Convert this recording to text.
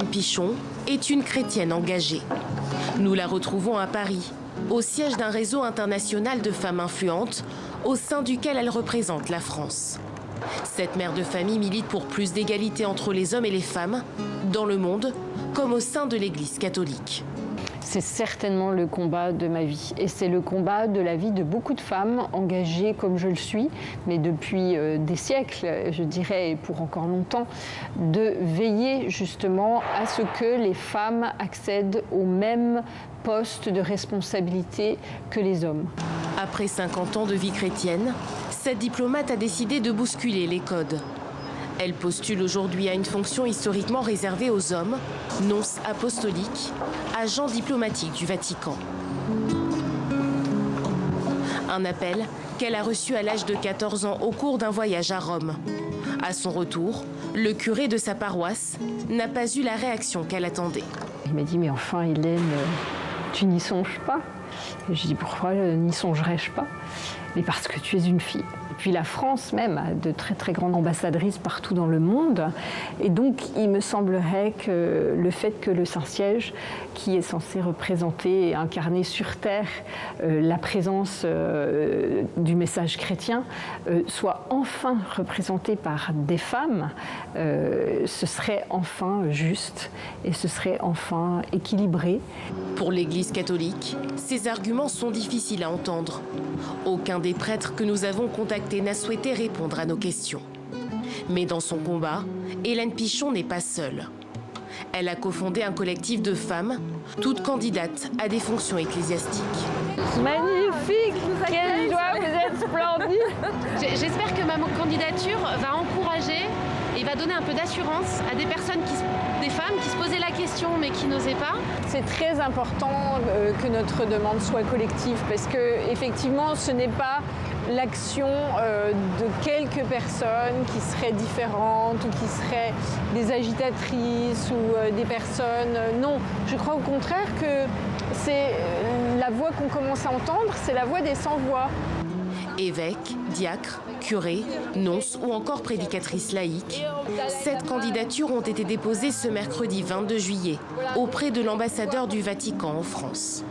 Hélène Pichon est une chrétienne engagée. Nous la retrouvons à Paris, au siège d'un réseau international de femmes influentes, au sein duquel elle représente la France. Cette mère de famille milite pour plus d'égalité entre les hommes et les femmes, dans le monde comme au sein de l'Église catholique. C'est certainement le combat de ma vie et c'est le combat de la vie de beaucoup de femmes engagées comme je le suis, mais depuis des siècles, je dirais, et pour encore longtemps, de veiller justement à ce que les femmes accèdent aux mêmes postes de responsabilité que les hommes. Après 50 ans de vie chrétienne, cette diplomate a décidé de bousculer les codes. Elle postule aujourd'hui à une fonction historiquement réservée aux hommes, nonce apostolique, agent diplomatique du Vatican. Un appel qu'elle a reçu à l'âge de 14 ans au cours d'un voyage à Rome. À son retour, le curé de sa paroisse n'a pas eu la réaction qu'elle attendait. Il m'a dit « Mais enfin, Hélène, tu n'y songes pas ?» Et je dis « Pourquoi n'y songerais-je pas ?» Mais parce que tu es une fille. Et puis la France même a de très très grandes ambassadrices partout dans le monde. Et donc il me semblerait que le fait que le Saint-Siège, qui est censé représenter et incarner sur terre la présence du message chrétien, soit enfin représenté par des femmes, ce serait enfin juste et ce serait enfin équilibré. Pour l'Église catholique, ces arguments sont difficiles à entendre. Aucun des prêtres que nous avons contactés n'a souhaité répondre à nos questions. Mais dans son combat, Hélène Pichon n'est pas seule. Elle a cofondé un collectif de femmes, toutes candidates à des fonctions ecclésiastiques. Magnifique! Quelle joie, vous êtes splendide! J'espère que ma candidature va encourager et va donner un peu d'assurance à des personnes, des femmes qui se posaient la question mais qui n'osaient pas. C'est très important que notre demande soit collective parce que effectivement, ce n'est pas l'action de quelques personnes qui seraient différentes ou qui seraient des agitatrices ou des personnes. Non, je crois au contraire que c'est la voix qu'on commence à entendre, c'est la voix des sans-voix. Évêques, diacres, curés, nonces ou encore prédicatrices laïques, 7 candidatures ont été déposées ce mercredi 22 juillet auprès de l'ambassadeur du Vatican en France.